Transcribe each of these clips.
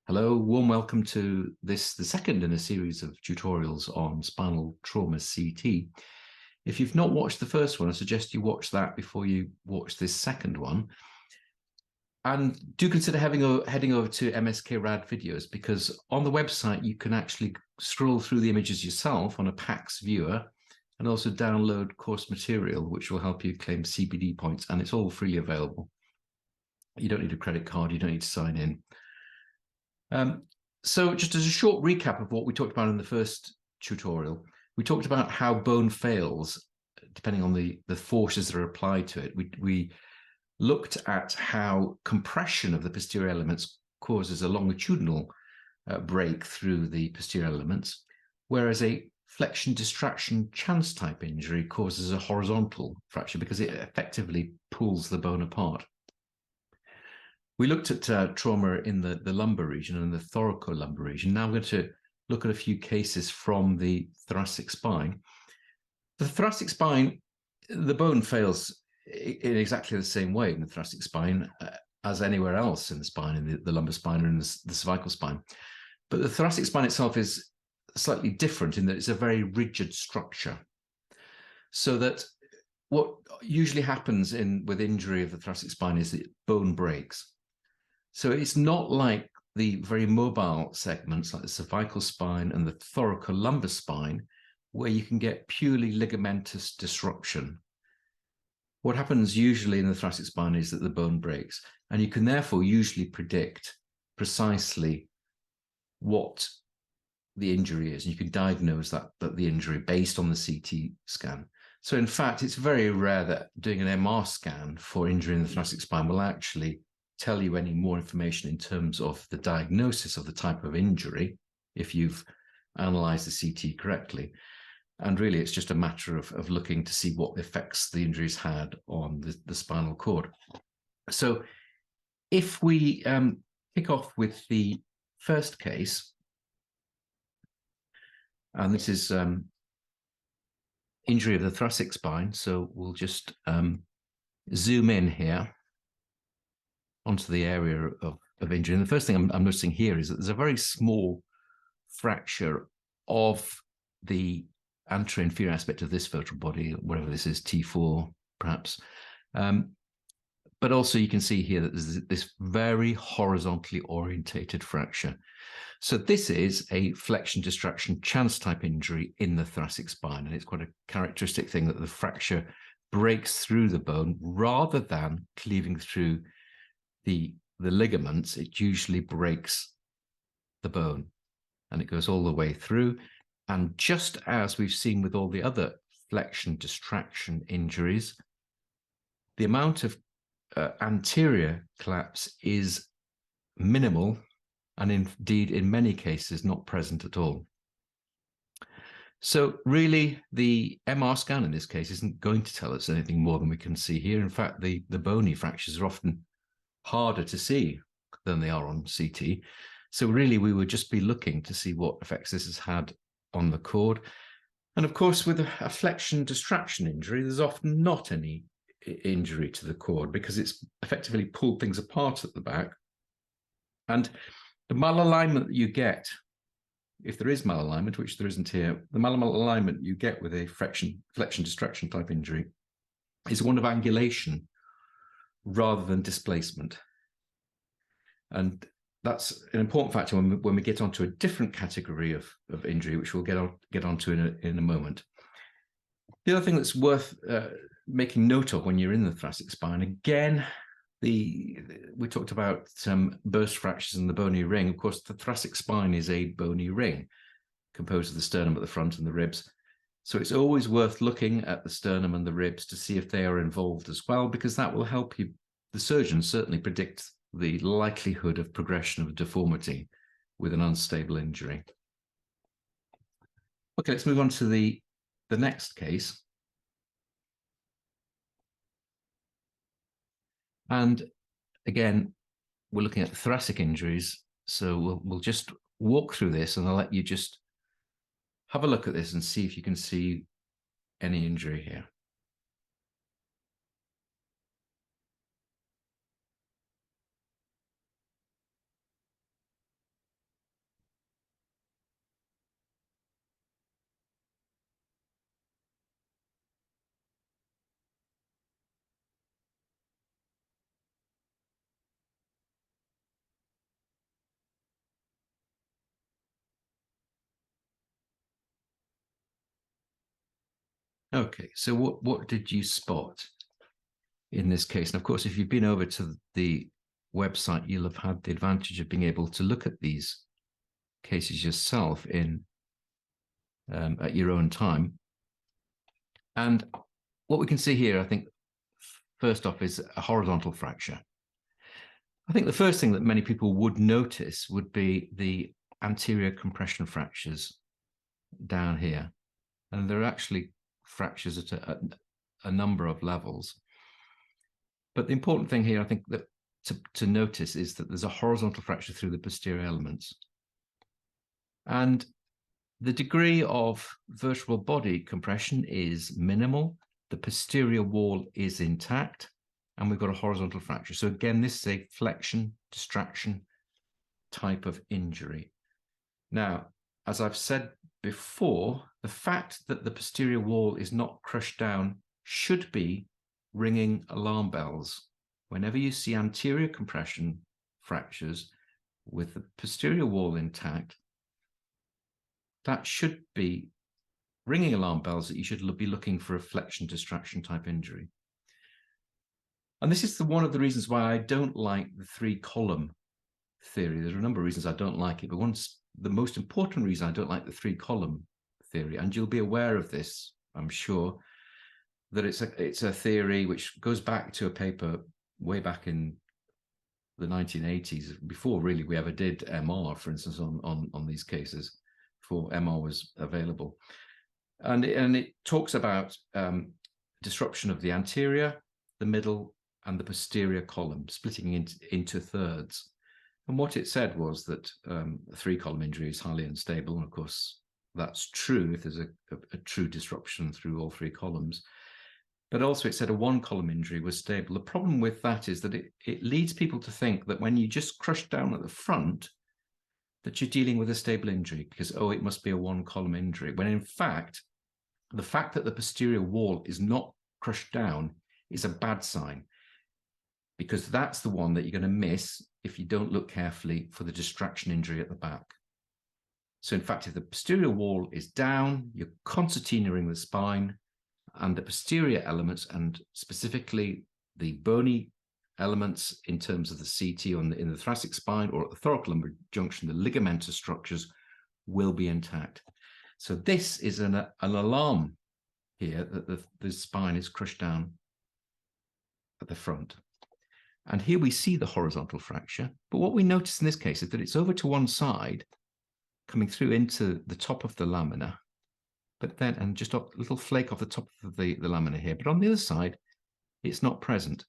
Hello, warm welcome to the second in a series of tutorials on spinal trauma CT. If you've not watched the first one, I suggest you watch that before you watch this second one. And do consider heading over to MSK Rad videos, because on the website you can actually scroll through the images yourself on a PACS viewer and also download course material, which will help you claim CPD points, and it's all freely available. You don't need a credit card, you don't need to sign in. So just as a short recap of what we talked about in the first tutorial, we talked about how bone fails depending on the forces that are applied to it. We looked at how compression of the posterior elements causes a longitudinal break through the posterior elements, whereas a flexion distraction chance type injury causes a horizontal fracture because it effectively pulls the bone apart. We looked at trauma in the lumbar region and the thoracolumbar region. Now I'm going to look at a few cases from the thoracic spine. The thoracic spine, the bone fails in exactly the same way in the thoracic spine as anywhere else in the spine, in the lumbar spine or in the cervical spine. But the thoracic spine itself is slightly different in that it's a very rigid structure. So that what usually happens with injury of the thoracic spine is that bone breaks. So it's not like the very mobile segments like the cervical spine and the thoracolumbar spine, where you can get purely ligamentous disruption. What happens usually in the thoracic spine is that the bone breaks, and you can therefore usually predict precisely what the injury is. You can diagnose that the injury based on the CT scan. So in fact, it's very rare that doing an MR scan for injury in the thoracic spine will actually tell you any more information in terms of the diagnosis of the type of injury if you've analyzed the CT correctly. And really, it's just a matter of looking to see what effects the injuries had on the spinal cord. So if we kick off with the first case, and this is injury of the thoracic spine. So we'll just zoom in here onto the area of injury. And the first thing I'm noticing here is that there's a very small fracture of the anterior-inferior aspect of this vertebral body, whatever this is, T4 perhaps. But also you can see here that there's this very horizontally orientated fracture. So this is a flexion distraction chance type injury in the thoracic spine. And it's quite a characteristic thing that the fracture breaks through the bone rather than cleaving through the ligaments. It usually breaks the bone and it goes all the way through. And just as we've seen with all the other flexion distraction injuries, the amount of anterior collapse is minimal and indeed in many cases not present at all. So really the MR scan in this case isn't going to tell us anything more than we can see here. In fact, the bony fractures are often harder to see than they are on CT. So really we would just be looking to see what effects this has had on the cord. And of course, with a flexion distraction injury, there's often not any injury to the cord because it's effectively pulled things apart at the back. And the malalignment that you get, if there is malalignment, which there isn't here, the malalignment you get with a flexion distraction type injury is one of angulation rather than displacement. And that's an important factor when we get onto a different category of injury, which we'll get onto in a moment. The other thing that's worth making note of when you're in the thoracic spine, again, we talked about some burst fractures in the bony ring. Of course, the thoracic spine is a bony ring composed of the sternum at the front and the ribs. So it's always worth looking at the sternum and the ribs to see if they are involved as well, because that will help you, the surgeon, certainly predict the likelihood of progression of deformity with an unstable injury. Okay, let's move on to the next case. And again, we're looking at thoracic injuries. So we'll just walk through this and I'll let you just have a look at this and see if you can see any injury here. Okay, so what did you spot in this case? And of course, if you've been over to the website, you'll have had the advantage of being able to look at these cases yourself in at your own time. And what we can see here, I think, first off, is a horizontal fracture. I think the first thing that many people would notice would be the anterior compression fractures down here. And there are actually fractures at a number of levels. But the important thing here, I think, that to notice is that there's a horizontal fracture through the posterior elements. And the degree of vertebral body compression is minimal. The posterior wall is intact, and we've got a horizontal fracture. So again, this is a flexion distraction type of injury. Now, as I've said before, the fact that the posterior wall is not crushed down should be ringing alarm bells. Whenever you see anterior compression fractures with the posterior wall intact, that should be ringing alarm bells that you should be looking for a flexion distraction type injury. And this is one of the reasons why I don't like the 3-column theory. There are a number of reasons I don't like it, but the most important reason I don't like the 3-column theory, and you'll be aware of this, I'm sure, that it's a theory which goes back to a paper way back in the 1980s, before really we ever did MR, for instance, on these cases, before MR was available. And it talks about disruption of the anterior, the middle, and the posterior column, splitting into thirds. And what it said was that a 3-column injury is highly unstable. And of course, that's true if there's a true disruption through all 3 columns. But also it said a 1-column injury was stable. The problem with that is that it leads people to think that when you just crush down at the front, that you're dealing with a stable injury because, oh, it must be a 1-column injury. When in fact, the fact that the posterior wall is not crushed down is a bad sign, because that's the one that you're going to miss if you don't look carefully for the distraction injury at the back. So in fact, if the posterior wall is down, you're concertinaing the spine, and the posterior elements, and specifically the bony elements in terms of the CT in the thoracic spine or at the thoracolumbar junction, the ligamentous structures will be intact. So this is an alarm here that the spine is crushed down at the front. And here we see the horizontal fracture. But what we notice in this case is that it's over to one side, coming through into the top of the lamina, but then, and just a little flake off the top of the lamina here. But on the other side, it's not present.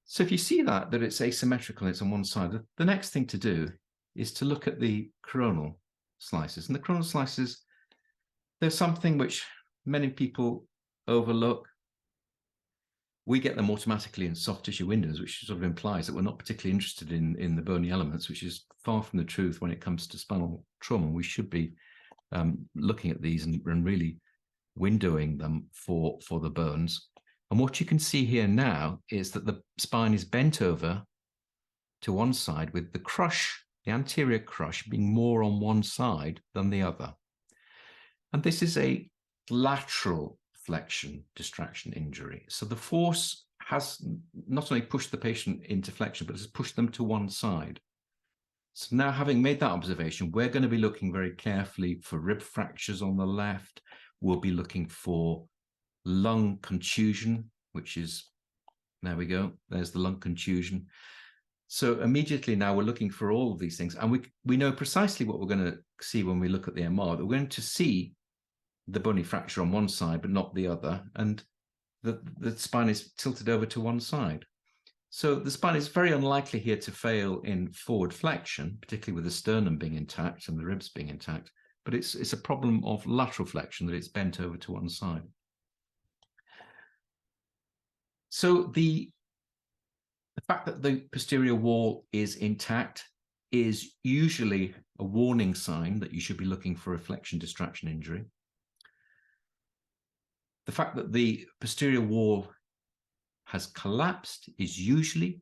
So if you see that it's asymmetrical and it's on one side, the next thing to do is to look at the coronal slices. And the coronal slices, there's something which many people overlook. We get them automatically in soft tissue windows, which sort of implies that we're not particularly interested in the bony elements, which is far from the truth when it comes to spinal trauma. We should be looking at these and really windowing them for the bones. And what you can see here now is that the spine is bent over to one side, with the crush, the anterior crush, being more on one side than the other. And this is a lateral flexion distraction injury. So the force has not only pushed the patient into flexion, but has pushed them to one side. So now, having made that observation, we're going to be looking very carefully for rib fractures on the left. We'll be looking for lung contusion, which is, there we go, there's the lung contusion. So immediately now we're looking for all of these things. And we know precisely what we're going to see when we look at the MR, that we're going to see the bony fracture on one side, but not the other. And the spine is tilted over to one side. So the spine is very unlikely here to fail in forward flexion, particularly with the sternum being intact and the ribs being intact. But it's a problem of lateral flexion, that it's bent over to one side. So the fact that the posterior wall is intact is usually a warning sign that you should be looking for a flexion distraction injury. The fact that the posterior wall has collapsed is usually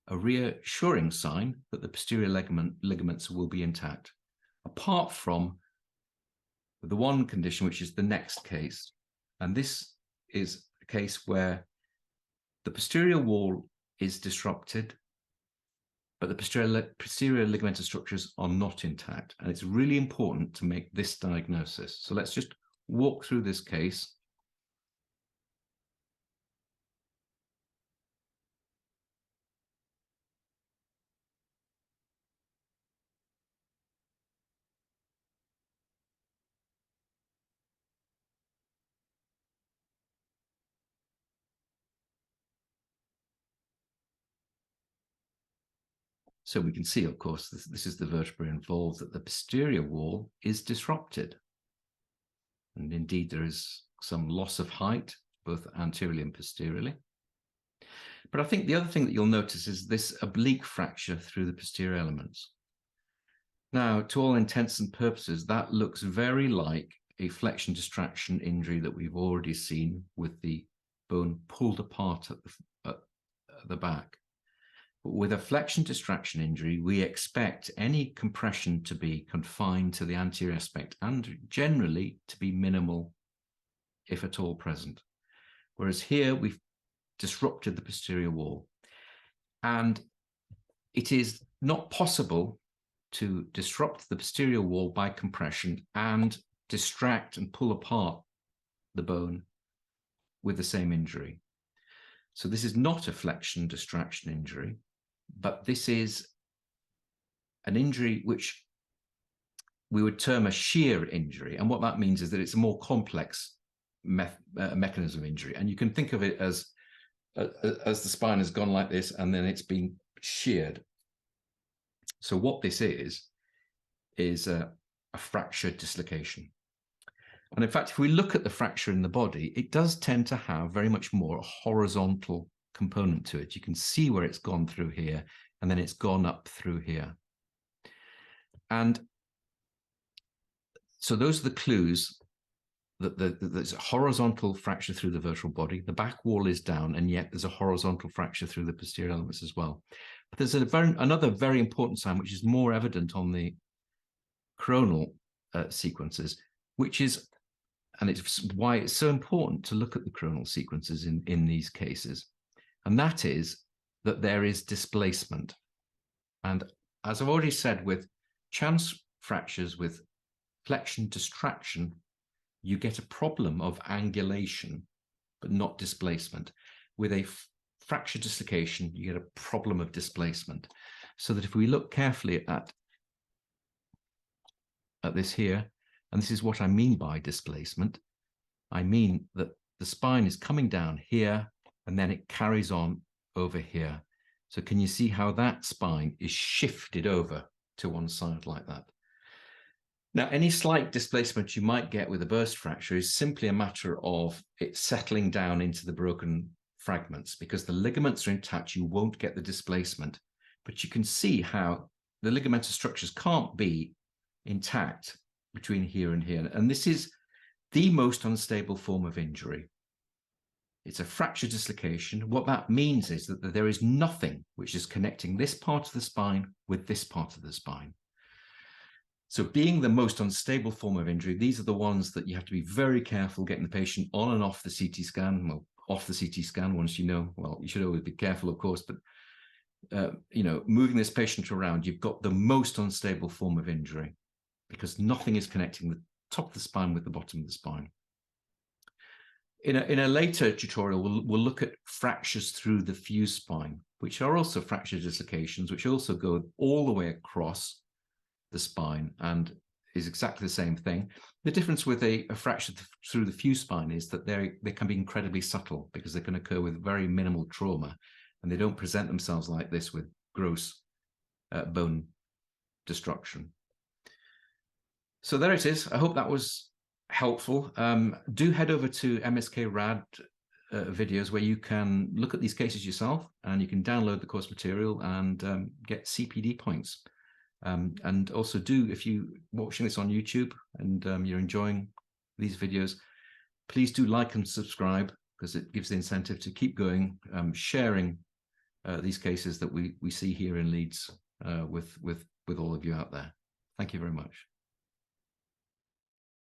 a reassuring sign that the posterior ligaments will be intact, apart from the one condition, which is the next case, And this is a case where the posterior wall is disrupted, but the posterior ligamentous structures are not intact. And it's really important to make this diagnosis. So let's just walk through this case. So we can see, of course, this is the vertebra involved, that the posterior wall is disrupted. And indeed, there is some loss of height, both anteriorly and posteriorly. But I think the other thing that you'll notice is this oblique fracture through the posterior elements. Now, to all intents and purposes, that looks very like a flexion distraction injury that we've already seen with the bone pulled apart at the back. But with a flexion distraction injury, we expect any compression to be confined to the anterior aspect and generally to be minimal, if at all present. Whereas here we've disrupted the posterior wall. And it is not possible to disrupt the posterior wall by compression and distract and pull apart the bone with the same injury. So this is not a flexion distraction injury, but this is an injury which we would term a shear injury. And what that means is that it's a more complex mechanism of injury. And you can think of it as the spine has gone like this and then it's been sheared. So what this is a fracture dislocation. And in fact, if we look at the fracture in the body, it does tend to have very much more a horizontal component to it. You can see where it's gone through here, and then it's gone up through here. And so those are the clues that there's a horizontal fracture through the vertebral body. The back wall is down, and yet there's a horizontal fracture through the posterior elements as well. But there's another very important sign, which is more evident on the coronal sequences, which is, and it's why it's so important to look at the coronal sequences in these cases. And that is that there is displacement. And as I've already said, with chance fractures with flexion distraction, you get a problem of angulation, but not displacement. With a fracture dislocation, you get a problem of displacement. So that if we look carefully at this here, and this is what I mean by displacement, I mean that the spine is coming down here, and then it carries on over here. So can you see how that spine is shifted over to one side like that? Now, any slight displacement you might get with a burst fracture is simply a matter of it settling down into the broken fragments. Because the ligaments are intact, you won't get the displacement. But you can see how the ligamentous structures can't be intact between here and here. And this is the most unstable form of injury. It's a fracture dislocation. What that means is that there is nothing which is connecting this part of the spine with this part of the spine. So being the most unstable form of injury, these are the ones that you have to be very careful getting the patient on and off the CT scan. Well, off the CT scan once you know, well, you should always be careful, of course, but moving this patient around, you've got the most unstable form of injury because nothing is connecting the top of the spine with the bottom of the spine. In a later tutorial, we'll look at fractures through the fused spine, which are also fracture dislocations, which also go all the way across the spine and is exactly the same thing. The difference with a fracture through the fused spine is that they can be incredibly subtle because they can occur with very minimal trauma, and they don't present themselves like this with gross bone destruction. So there it is. I hope that was helpful. Do head over to MSK Rad videos where you can look at these cases yourself, and you can download the course material and get CPD points. And also if you're watching this on YouTube and you're enjoying these videos, please do like and subscribe because it gives the incentive to keep going, sharing these cases that we see here in Leeds with all of you out there. Thank you very much.